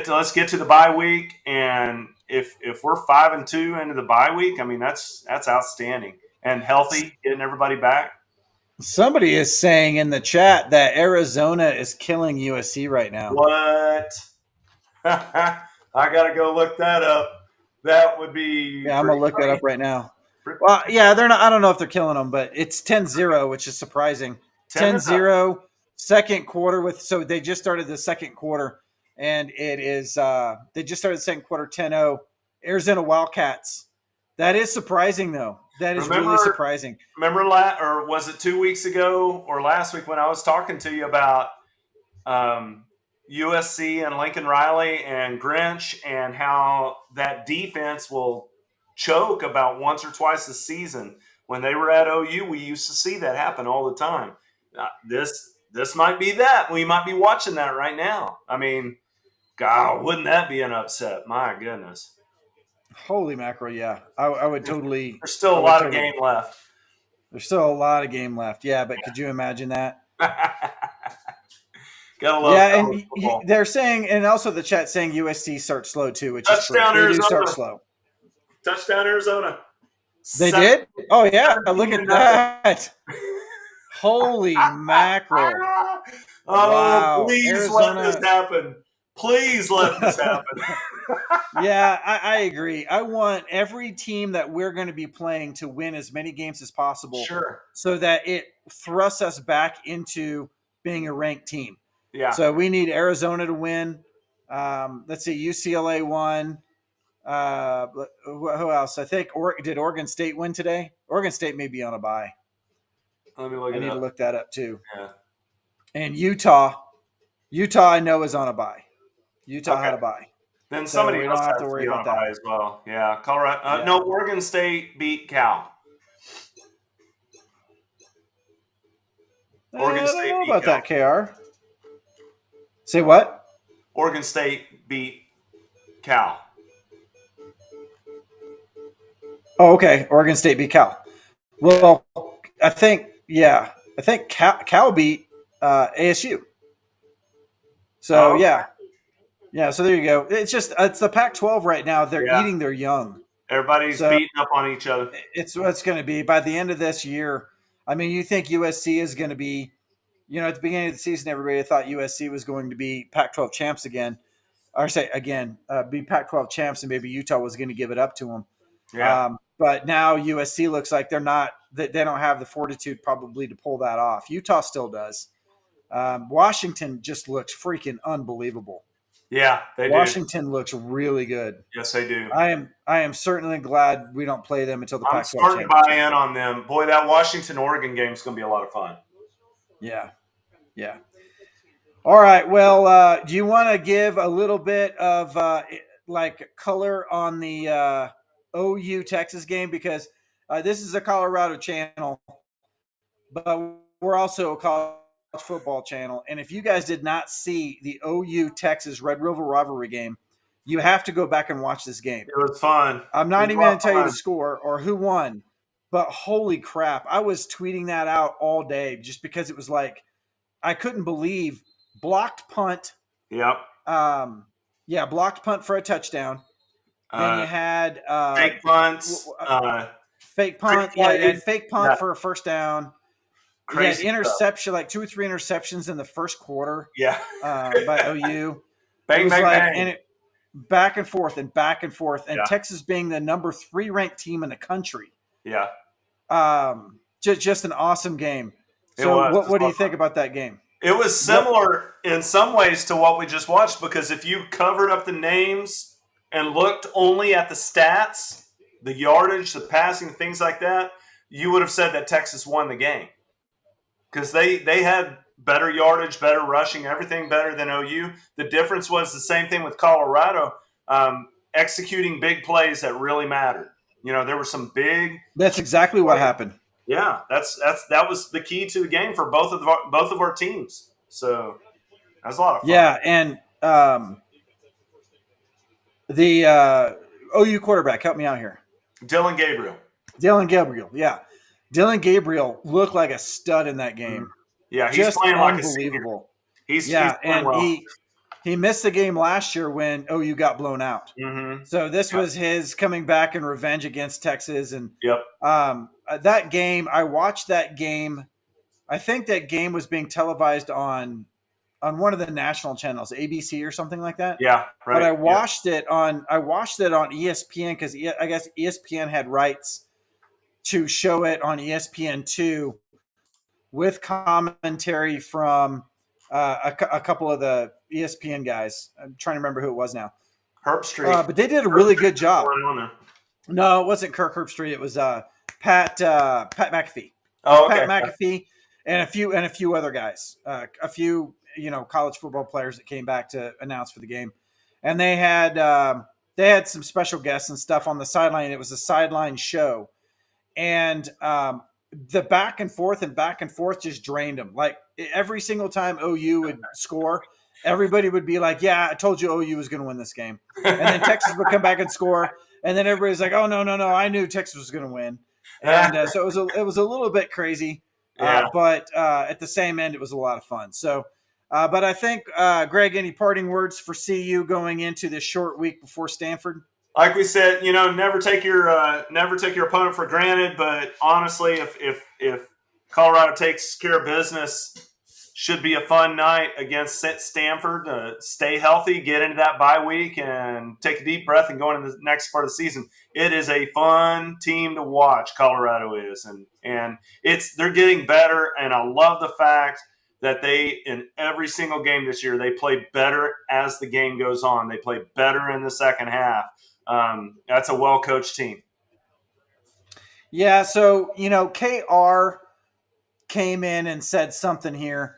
B: let's get to the bye week. And if we're 5-2 into the bye week, I mean, that's outstanding and healthy, getting everybody back.
A: Somebody is saying in the chat that Arizona is killing USC right now.
B: What? I got to go look that up. That would be.
A: Yeah, I'm going to look that up right now. Well, yeah, they're not. I don't know if they're killing them, but it's 10-0, which is surprising. 10-0, second quarter so they just started the second quarter, and it is they just started the second quarter 10-0. Arizona Wildcats That is surprising, though. That is really surprising.
B: Remember, or was it 2 weeks ago or last week when I was talking to you about USC and Lincoln Riley and Grinch and how that defense will choke about once or twice a season. When they were at OU, we used to see that happen all the time. This might be that. We might be watching that right now. I mean, God, wouldn't that be an upset? My goodness.
A: Holy mackerel, yeah. I would totally.
B: There's still a lot of game left.
A: There's still a lot of game left. Yeah, but could you imagine that?
B: Gotta love
A: and they're saying, and also the chat saying USC starts slow too, which
B: Touchdown
A: is
B: Arizona.
A: They do start slow.
B: Touchdown Arizona.
A: They did? Oh yeah, look at that. Holy mackerel.
B: Oh,
A: wow.
B: Please
A: Arizona.
B: let this happen. Please let this happen.
A: Yeah, I agree. I want every team that we're going to be playing to win as many games as possible.
B: Sure.
A: So that it thrusts us back into being a ranked team.
B: Yeah.
A: So we need Arizona to win. Let's see, UCLA won. Who else? I think did Oregon State win today? Oregon State may be on a bye.
B: Let me look it up.
A: I need to look that up too.
B: Yeah.
A: And Utah, I know is on a bye. Utah had a bye.
B: Then somebody else
A: don't have to worry about that
B: as well. Yeah, Colorado. No, Oregon State beat Cal.
A: Oregon State. I don't know about that, KR. Say what?
B: Oregon State beat Cal.
A: Oh, okay. Oregon State beat Cal. Well, I think Cal beat ASU. So yeah. So there you go. It's the Pac-12 right now. They're eating their young.
B: Everybody's beating up on each other.
A: It's what it's going to be by the end of this year. I mean, you think USC is going to be, at the beginning of the season, everybody thought USC was going to be Pac-12 champs again, or be Pac-12 champs, and maybe Utah was going to give it up to them.
B: Yeah.
A: But now USC looks like they're not. They don't have the fortitude probably to pull that off. Utah still does. Washington just looks freaking unbelievable.
B: Yeah, they
A: Washington looks really good.
B: Yes, they do.
A: I am certainly glad we don't play them until the Pac-12
B: I'm starting to buy in on them. Boy, that Washington-Oregon game is going to be a lot of fun.
A: Yeah. All right. Well, do you want to give a little bit of color on the OU Texas game, because this is a Colorado channel, but we're also a college football channel, and if you guys did not see the OU Texas Red River rivalry game, you have to go back and watch this game.
B: It was fun.
A: I'm not even going to tell you the score or who won, but holy crap, I was tweeting that out all day just because it was like I couldn't believe blocked punt.
B: Yep.
A: Blocked punt for a touchdown. Then you had
B: fake punts.
A: Fake punt. Yeah, you had fake punt for a first down.
B: Crazy
A: you had interception, like 2 or 3 interceptions in the first quarter.
B: Yeah.
A: By OU.
B: Bang.
A: And it back and forth, and Texas being the number 3 ranked team in the country.
B: Yeah.
A: Just an awesome game. So what do you think about that game?
B: It was similar in some ways to what we just watched, because if you covered up the names and looked only at the stats, the yardage, the passing, things like that, you would have said that Texas won the game. Because they had better yardage, better rushing, everything better than OU. The difference was the same thing with Colorado, executing big plays that really mattered. There were some big.
A: That's exactly what happened.
B: Yeah, that was the key to the game for both of our teams. So that was a lot of fun.
A: Yeah, and the OU quarterback, help me out here.
B: Dylan Gabriel.
A: Yeah. Dylan Gabriel looked like a stud in that game.
B: Yeah, he's just playing
A: unbelievable.
B: He's playing well.
A: He missed the game last year when OU got blown out.
B: Mm-hmm.
A: So this was his coming back in revenge against Texas. And that game, I watched that game. I think that game was being televised on one of the national channels, ABC or something like that.
B: Yeah, right.
A: But I watched it on ESPN because I guess ESPN had rights to show it on ESPN2 with commentary from a couple of the ESPN guys. I'm trying to remember who it was now.
B: Herb Street.
A: But they did a really good job. No, it wasn't Kirk Herbstreit. It was Pat McAfee. It was
B: Oh,
A: Pat
B: okay.
A: McAfee and a few other guys, a few college football players that came back to announce for the game, and they had some special guests and stuff on the sideline. It was a sideline show, and the back and forth just drained them. Like every single time OU would score, everybody would be like, "Yeah, I told you OU was going to win this game," and then Texas would come back and score, and then everybody's like, "Oh no, I knew Texas was going to win," and so it was a little bit crazy,
B: Yeah.
A: but at the same end, it was a lot of fun. So. But I think, Greg, any parting words for CU going into this short week before Stanford?
B: Like we said, never take your opponent for granted. But honestly, if Colorado takes care of business, should be a fun night against Stanford. Stay healthy, get into that bye week, and take a deep breath and go into the next part of the season. It is a fun team to watch. Colorado is, and they're getting better. And I love the fact that they, in every single game this year, they play better as the game goes on. They play better in the second half. That's a well-coached team.
A: Yeah, so KR came in and said something here.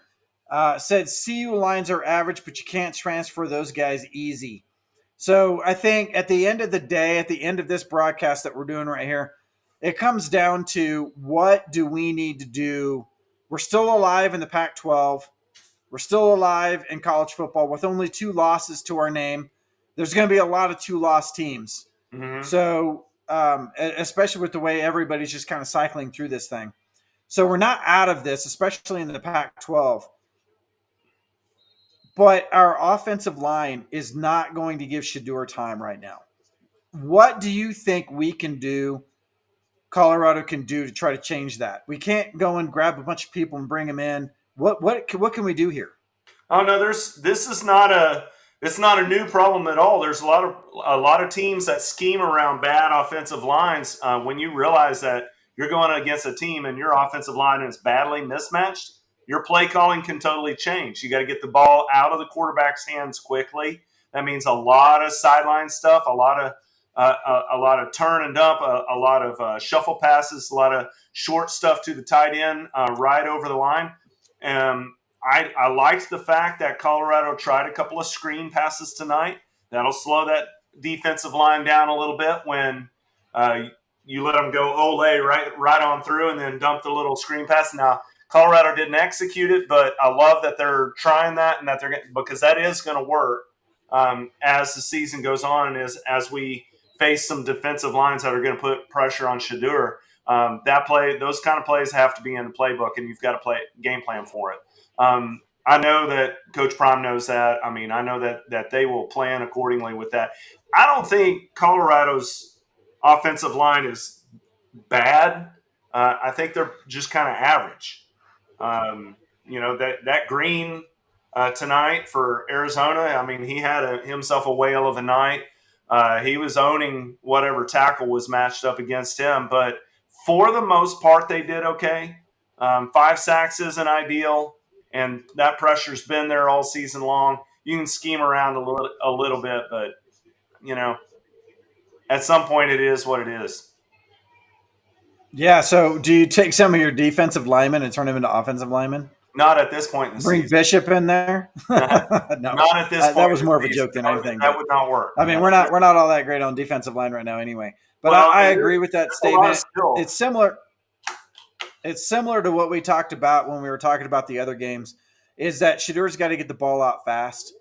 A: Said CU lines are average, but you can't transfer those guys easy. So I think at the end of the day, at the end of this broadcast that we're doing right here, it comes down to what do we need to do? We're still alive in the Pac-12. We're still alive in college football with only 2 losses to our name. There's going to be a lot of 2-loss teams.
B: Mm-hmm.
A: So, especially with the way everybody's just kind of cycling through this thing. So we're not out of this, especially in the Pac-12. But our offensive line is not going to give Shedeur time right now. What do you think we can do, Colorado can do to try to change that? We can't go and grab a bunch of people and bring them in. What can we do here?
B: Oh no, this is not a new problem at all. There's a lot of teams that scheme around bad offensive lines. When you realize that you're going against a team and your offensive line is badly mismatched, your play calling can totally change. You got to get the ball out of the quarterback's hands quickly. That means a lot of sideline stuff, a lot of turn and dump, a lot of shuffle passes, a lot of short stuff to the tight end right over the line. I liked the fact that Colorado tried a couple of screen passes tonight. That'll slow that defensive line down a little bit when you let them go ole right on through and then dump the little screen pass. Now, Colorado didn't execute it, but I love that they're trying that and that because that is going to work as the season goes on and as we face some defensive lines that are going to put pressure on Shedeur. Those kind of plays have to be in the playbook, and you've got to play game plan for it. I know that Coach Prime knows that. I mean, I know that they will plan accordingly with that. I don't think Colorado's offensive line is bad. I think they're just kind of average. That Green tonight for Arizona, I mean, he had himself a whale of a night. He was owning whatever tackle was matched up against him, but for the most part, they did okay. 5 sacks isn't ideal, and that pressure's been there all season long. You can scheme around a little bit, but at some point, it is what it is.
A: Yeah. So, do you take some of your defensive linemen and turn them into offensive linemen?
B: Not at this point in the
A: Bring
B: season.
A: Bishop in there. No,
B: not at this point.
A: That was more of a joke than anything.
B: That would not work.
A: I mean, we're not all that great on defensive line right now, anyway. But
B: Well,
A: I agree with that statement.
B: It's
A: It's similar. It's similar to what we talked about when we were talking about the other games. Is that Shedeur's got to get the ball out fast,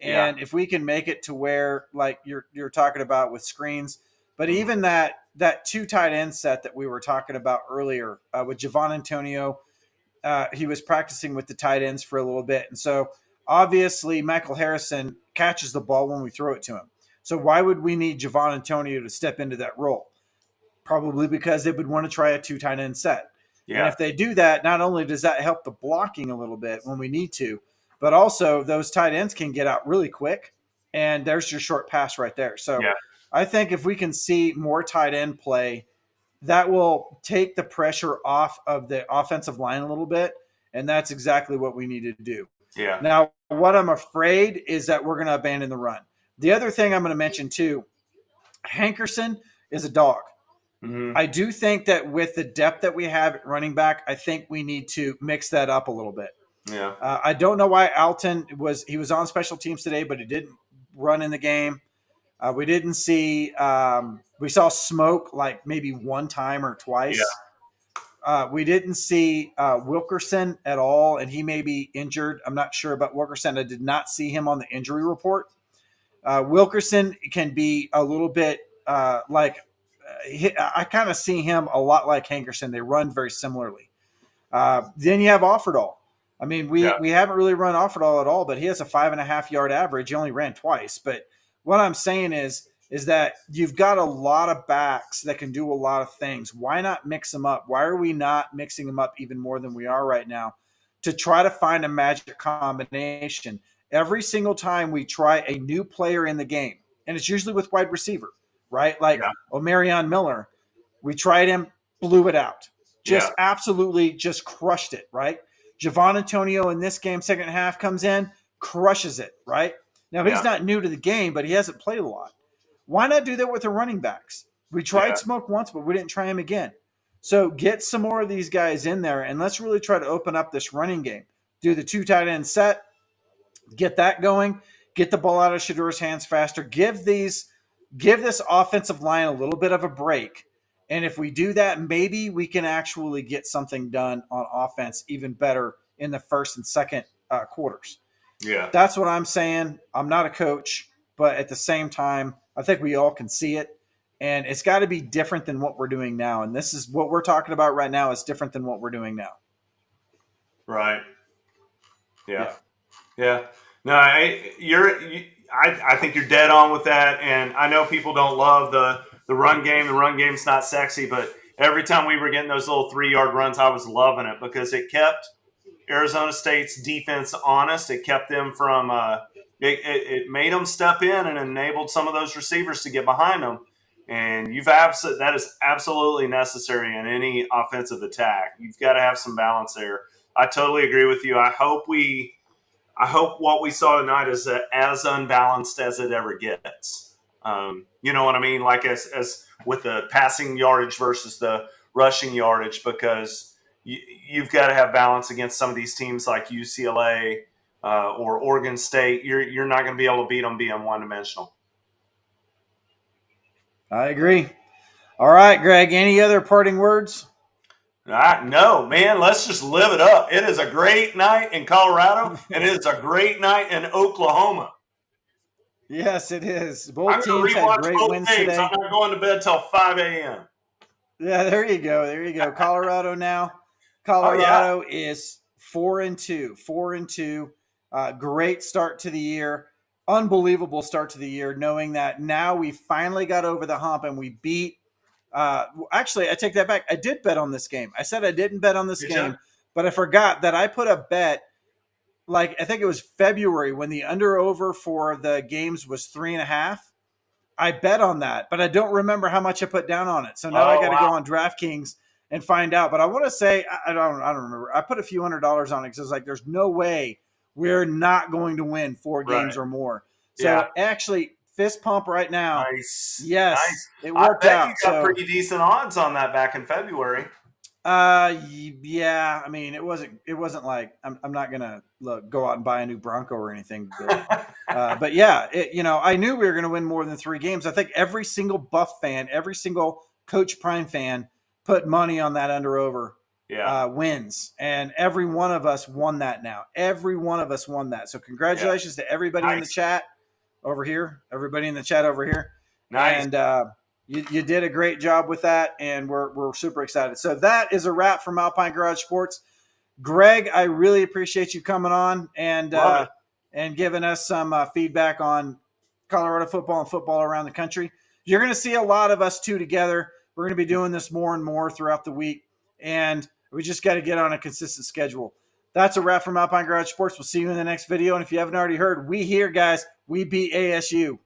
A: and if we can make it to where, like you're talking about with screens, but even that 2 tight end set that we were talking about earlier with Javon Antonio. He was practicing with the tight ends for a little bit. And so obviously Michael Harrison catches the ball when we throw it to him. So why would we need Javon Antonio to step into that role? Probably because they would want to try a 2 tight end set. Yeah. And if they do that, not only does that help the blocking a little bit when we need to, but also those tight ends can get out really quick. And there's your short pass right there. So I think if we can see more tight end play, that will take the pressure off of the offensive line a little bit, and that's exactly what we need to do.
B: Yeah.
A: Now, what I'm afraid is that we're going to abandon the run. The other thing I'm going to mention too, Hankerson is a dog.
B: Mm-hmm.
A: I do think that with the depth that we have at running back, I think we need to mix that up a little bit.
B: Yeah.
A: I don't know why Alton was on special teams today, but he didn't run in the game. We didn't see we saw Smoke like maybe one time or twice. We didn't see Wilkerson at all, and he may be injured. I'm not sure about Wilkerson. I did not see him on the injury report. Wilkerson can be a little bit I kind of see him a lot like Hankerson. They run very similarly. Then you have Offerdahl. I mean, we haven't really run Offerdahl at all, but he has a 5.5-yard average. He only ran twice. But what I'm saying is that you've got a lot of backs that can do a lot of things. Why not mix them up? Why are we not mixing them up even more than we are right now to try to find a magic combination? Every single time we try a new player in the game, and it's usually with wide receiver, right? Like Omarion Miller, we tried him, blew it out. Just absolutely just crushed it, right? Javon Antonio in this game, second half, comes in, crushes it, right? Now, he's not new to the game, but he hasn't played a lot. Why not do that with the running backs? We tried Smoke once, but we didn't try him again. So get some more of these guys in there, and let's really try to open up this running game. Do the 2 tight end set, get that going, get the ball out of Shedeur's hands faster, give this offensive line a little bit of a break. And if we do that, maybe we can actually get something done on offense even better in the first and second quarters.
B: Yeah.
A: That's what I'm saying. I'm not a coach, but at the same time, I think we all can see it. And it's got to be different than what we're doing now. And this is what we're talking about right now is different than what we're doing now.
B: Right. Yeah. No, I think you're dead on with that. And I know people don't love the run game. The run game's not sexy, but every time we were getting those little 3-yard runs, I was loving it because it kept Arizona State's defense honest. It kept them from it made them step in and enabled some of those receivers to get behind them. And that is absolutely necessary in any offensive attack. You've got to have some balance there. I totally agree with you. I hope what we saw tonight is as unbalanced as it ever gets. You know what I mean? Like as with the passing yardage versus the rushing yardage, because you've got to have balance against some of these teams like UCLA or Oregon State. You're not going to be able to beat them being one-dimensional.
A: I agree. All right, Greg, any other parting words?
B: No, man, let's just live it up. It is a great night in Colorado, and it is a great night in Oklahoma.
A: Yes, it is. Both teams had great wins today.
B: I'm not going to bed till 5 a.m.
A: Yeah, there you go. Colorado now. Colorado is 4-2. 4-2. Great start to the year. Unbelievable start to the year, knowing that now we finally got over the hump and we beat. Actually, I take that back. I did bet on this game. I said I didn't bet on this game, but I forgot that I put a bet. Like, I think it was February when the under-over for the games was 3.5. I bet on that, but I don't remember how much I put down on it. So now I got to go on DraftKings and find out. But I want to say, I don't remember. I put a few $100s on it because I was like, there's no way we're not going to win 4 games or more. So actually, fist pump right now.
B: Nice.
A: Yes,
B: nice.
A: It worked out.
B: You got pretty decent odds on that back in February.
A: Yeah. I mean, it wasn't like I'm not gonna go out and buy a new Bronco or anything. But yeah, I knew we were gonna win more than 3 games. I think every single Buff fan, every single Coach Prime fan put money on that under over wins, and every one of us won that. Now, every one of us won that. So congratulations to everybody in the chat over here. Everybody in the chat over here.
B: Nice.
A: And You did a great job with that, and we're super excited. So that is a wrap from Alpine Garage Sports. Greg, I really appreciate you coming on and giving us some feedback on Colorado football and football around the country. You're going to see a lot of us two together. We're going to be doing this more and more throughout the week, and we just got to get on a consistent schedule. That's a wrap from Alpine Garage Sports. We'll see you in the next video, and if you haven't already heard, we here, guys, we beat ASU.